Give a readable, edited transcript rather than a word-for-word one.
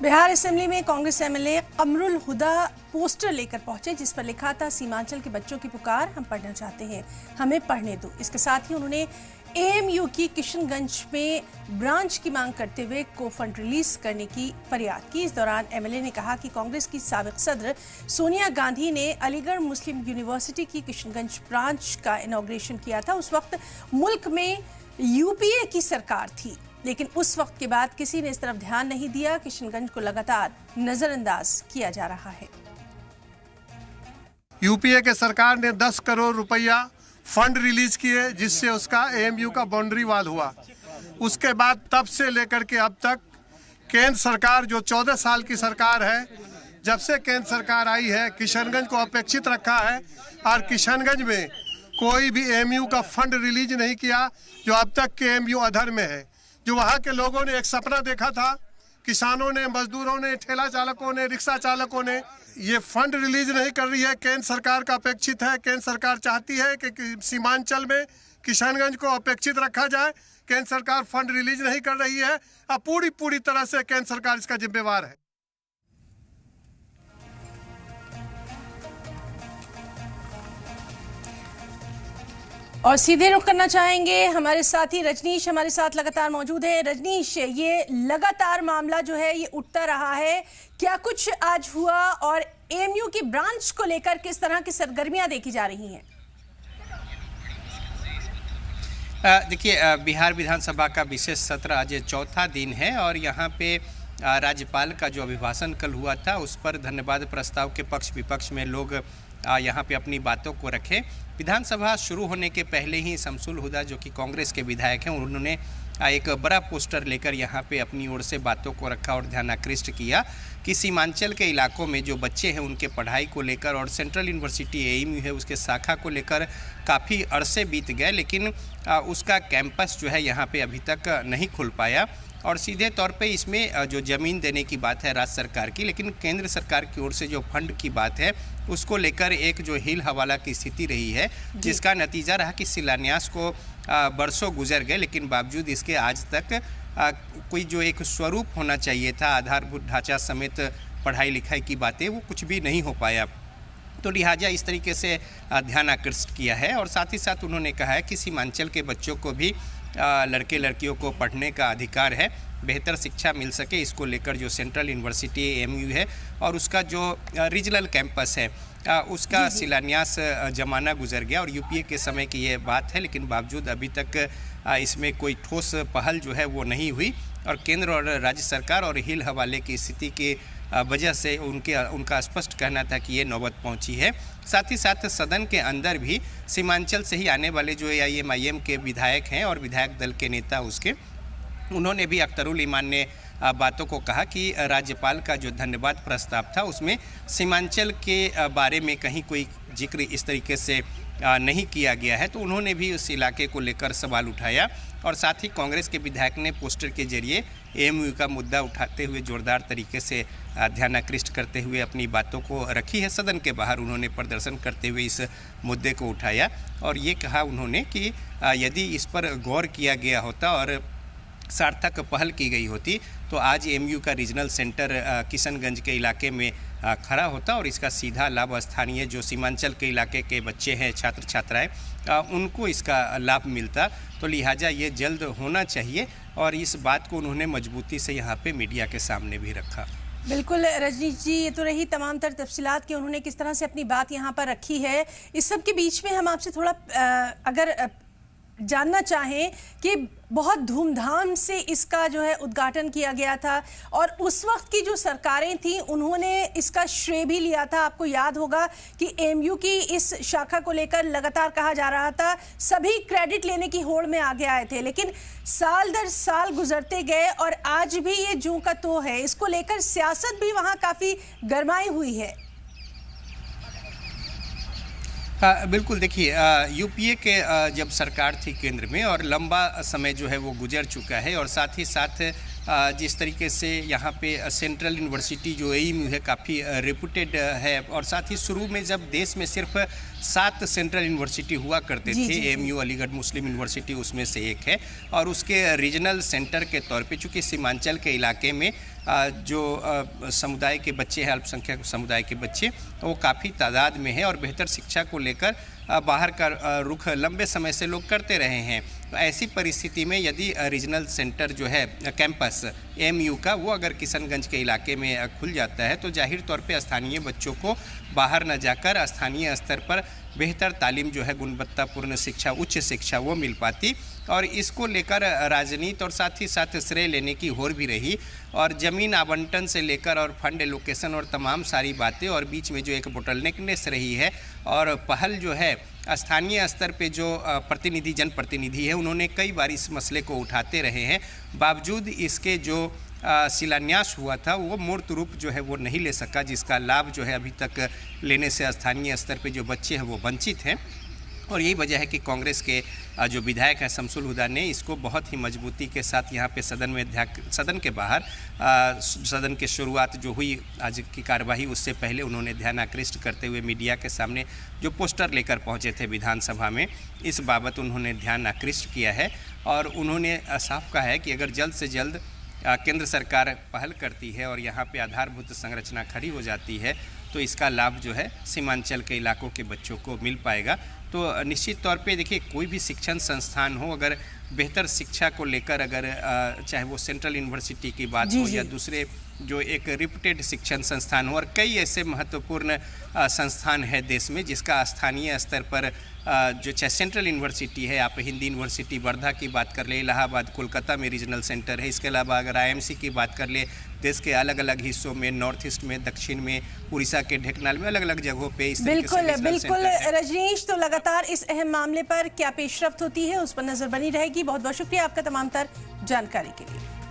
Bihar assembly में Congress MLA Qamrul हुदा poster लेकर पहुंचे जिस पर लिखा था सीमांचल के बच्चों की पुकार, हम पढ़ना चाहते हैं, हमें पढ़ने दो। इसके साथ ही उन्होंने एएमयू की किशनगंज में ब्रांच की मांग करते हुए को फंड रिलीज करने की फरियाद की। इस दौरान एमएलए ने कहा कि कांग्रेस की साबिक सदर सोनिया गांधी ने अलीगढ़ मुस्लिम यूनिवर्सिटी की किशनगंज ब्रांच का इनॉग्रेशन किया था। उस वक्त मुल्क में यूपीए की सरकार थी, लेकिन उस वक्त के बाद किसी ने इस तरफ ध्यान नहीं दिया। किशनगंज को लगातार नजरअंदाज किया जा रहा है। यूपीए के सरकार ने 10 करोड़ रुपया फंड रिलीज किए जिससे उसका एएमयू का बाउंड्री वाल हुआ। उसके बाद तब से लेकर के अब तक केंद्र सरकार जो 14 साल की सरकार है, जब से केंद्र सरकार आई है किशनगंज को अपेक्षित रखा है और किशनगंज में कोई भी एएमयू का फंड रिलीज नहीं किया। जो अब तक के एएमयू अधर में है, जो वहाँ के लोगों ने एक सपना देखा था, किसानों ने, मजदूरों ने, ठेला चालकों ने, रिक्शा चालकों ने, ये फंड रिलीज नहीं कर रही है। केंद्र सरकार का अपेक्षित है, केंद्र सरकार चाहती है कि सीमांचल में किशनगंज को अपेक्षित रखा जाए। केंद्र सरकार फंड रिलीज नहीं कर रही है। अब पूरी तरह से केंद्र सरकार इसका जिम्मेवार है। और सीधे रुख करना चाहेंगे, हमारे साथी रजनीश हमारे साथ लगातार मौजूद है। रजनीश, ये लगातार मामला जो है ये उठता रहा है, क्या कुछ आज हुआ और एएमयू की ब्रांच को लेकर किस तरह की सरगर्मियां देखी जा रही हैं? देखिए, बिहार विधानसभा का विशेष सत्र आज चौथा दिन है और यहाँ पे राज्यपाल का जो अभिभाषण कल हुआ था उस पर धन्यवाद प्रस्ताव के पक्ष विपक्ष में लोग यहाँ पे अपनी बातों को रखे। विधानसभा शुरू होने के पहले ही शमसुल हुदा जो कि कांग्रेस के विधायक हैं, उन्होंने एक बड़ा पोस्टर लेकर यहाँ पे अपनी ओर से बातों को रखा और ध्यान आकृष्ट किया कि सीमांचल के इलाकों में जो बच्चे हैं उनके पढ़ाई को लेकर और सेंट्रल यूनिवर्सिटी एएमयू है उसके शाखा को लेकर काफ़ी अरसे बीत गए, लेकिन उसका कैंपस जो है यहाँ पे अभी तक नहीं खुल पाया। और सीधे तौर पे इसमें जो ज़मीन देने की बात है राज्य सरकार की, लेकिन केंद्र सरकार की ओर से जो फंड की बात है उसको लेकर एक जो हिल हवाला की स्थिति रही है, जिसका नतीजा रहा कि शिलान्यास को बरसों गुजर गए, लेकिन बावजूद इसके आज तक कोई जो एक स्वरूप होना चाहिए था, आधारभूत ढांचा समेत पढ़ाई लिखाई की बातें, वो कुछ भी नहीं हो पाया। तो लिहाजा इस तरीके से ध्यान आकृष्ट किया है। और साथ ही साथ उन्होंने कहा है कि सीमांचल के बच्चों को भी लड़के लड़कियों को पढ़ने का अधिकार है, बेहतर शिक्षा मिल सके, इसको लेकर जो सेंट्रल यूनिवर्सिटी एएमयू है और उसका जो रीजनल कैंपस है उसका शिलान्यास जमाना गुजर गया और यूपीए के समय की ये बात है, लेकिन बावजूद अभी तक इसमें कोई ठोस पहल जो है वो नहीं हुई। और केंद्र और राज्य सरकार और हिल हवाले की स्थिति की वजह से उनका स्पष्ट कहना था कि ये नौबत पहुंची है। साथ ही साथ सदन के अंदर भी सीमांचल से ही आने वाले जो एआईएमआईएम के विधायक हैं और विधायक दल के नेता उसके, उन्होंने भी अख्तरुल ईमान ने बातों को कहा कि राज्यपाल का जो धन्यवाद प्रस्ताव था उसमें सीमांचल के बारे में कहीं कोई जिक्र इस तरीके से नहीं किया गया है। तो उन्होंने भी उस इलाके को लेकर सवाल उठाया और साथ ही कांग्रेस के विधायक ने पोस्टर के जरिए एएमयू का मुद्दा उठाते हुए जोरदार तरीके से ध्यान आकृष्ट करते हुए अपनी बातों को रखी है। सदन के बाहर उन्होंने प्रदर्शन करते हुए इस मुद्दे को उठाया और ये कहा उन्होंने कि यदि इस पर गौर किया गया होता और सार्थक पहल की गई होती तो आज एएमयू का रीजनल सेंटर किशनगंज के इलाके में खड़ा होता और इसका सीधा लाभ स्थानीय जो सीमांचल के इलाके के बच्चे हैं, छात्र छात्राएं, उनको इसका लाभ मिलता। तो लिहाजा ये जल्द होना चाहिए और इस बात को उन्होंने मजबूती से यहाँ पे मीडिया के सामने भी रखा। बिल्कुल रजनीश जी, ये तो रही तमाम तर तफसीलात कि उन्होंने किस तरह से अपनी बात यहाँ पर रखी है। इस सब के बीच में हम आपसे थोड़ा अगर जानना चाहें कि बहुत धूमधाम से इसका जो है उद्घाटन किया गया था और उस वक्त की जो सरकारें थीं उन्होंने इसका श्रेय भी लिया था। आपको याद होगा कि एएमयू की इस शाखा को लेकर लगातार कहा जा रहा था, सभी क्रेडिट लेने की होड़ में आगे आए थे, लेकिन साल दर साल गुजरते गए और आज भी ये जूं का तो है। इसको लेकर सियासत भी वहाँ काफ़ी गरमाई हुई है। बिल्कुल, देखिए, यूपीए के जब सरकार थी केंद्र में और लंबा समय जो है वो गुजर चुका है और साथ ही साथ जिस तरीके से यहाँ पे सेंट्रल यूनिवर्सिटी जो एएमयू है काफ़ी रेपुटेड है और साथ ही शुरू में जब देश में सिर्फ 7 सेंट्रल यूनिवर्सिटी हुआ करते थे, एएमयू अलीगढ़ मुस्लिम यूनिवर्सिटी उसमें से एक है और उसके रीजनल सेंटर के तौर पे चूँकि सीमांचल के इलाके में जो समुदाय के बच्चे हैं, अल्पसंख्यक समुदाय के बच्चे, वो काफ़ी तादाद में है और बेहतर शिक्षा को लेकर बाहर का रुख लंबे समय से लोग करते रहे हैं। तो ऐसी परिस्थिति में यदि रीजनल सेंटर जो है कैंपस AMU का वो अगर किशनगंज के इलाके में खुल जाता है तो जाहिर तौर पे स्थानीय बच्चों को बाहर न जाकर स्थानीय स्तर पर बेहतर तालीम जो है, गुणवत्तापूर्ण शिक्षा, उच्च शिक्षा वो मिल पाती। और इसको लेकर राजनीति और साथ ही साथ श्रेय लेने की होड़ भी रही और ज़मीन आवंटन से लेकर और फंड एलोकेशन और तमाम सारी बातें और बीच में जो एक बोटलनेकनेस रही है और पहल जो है स्थानीय स्तर पे जो प्रतिनिधि, जनप्रतिनिधि है, उन्होंने कई बार इस मसले को उठाते रहे हैं। बावजूद इसके जो शिलान्यास हुआ था वो मूर्त रूप जो है वो नहीं ले सका, जिसका लाभ जो है अभी तक लेने से स्थानीय स्तर पे जो बच्चे हैं वो वंचित हैं। और यही वजह है कि कांग्रेस के जो विधायक हैं शमसुल हुदा ने इसको बहुत ही मजबूती के साथ यहाँ पे सदन के बाहर सदन की शुरुआत जो हुई आज की कार्यवाही, उससे पहले उन्होंने ध्यान आकृष्ट करते हुए मीडिया के सामने जो पोस्टर लेकर पहुँचे थे विधानसभा में, इस बाबत उन्होंने ध्यान आकृष्ट किया है और उन्होंने साफ कहा है कि अगर जल्द से जल्द केंद्र सरकार पहल करती है और यहाँ पे आधारभूत संरचना खड़ी हो जाती है तो इसका लाभ जो है सीमांचल के इलाकों के बच्चों को मिल पाएगा। तो निश्चित तौर पे देखिए, कोई भी शिक्षण संस्थान हो, अगर बेहतर शिक्षा को लेकर अगर चाहे वो सेंट्रल यूनिवर्सिटी की बात हो या दूसरे जो एक रिप्यूटेड शिक्षण संस्थान हो, और कई ऐसे महत्वपूर्ण संस्थान है देश में जिसका स्थानीय स्तर पर जो चाहे सेंट्रल यूनिवर्सिटी है, आप हिंदी यूनिवर्सिटी वर्धा की बात कर ले, इलाहाबाद कोलकाता में रीजनल सेंटर है, इसके अलावा अगर IMC की बात कर ले, देश के अलग अलग हिस्सों में, नॉर्थ ईस्ट में, दक्षिण में, उड़ीसा के ढेकनाल में, अलग अलग जगहों पे इस बिल्कुल रजनीश, तो लगातार इस अहम मामले पर क्या पेशरफ्त होती है उस पर नजर बनी रहेगी। बहुत बहुत शुक्रिया आपका तमाम तर जानकारी के लिए।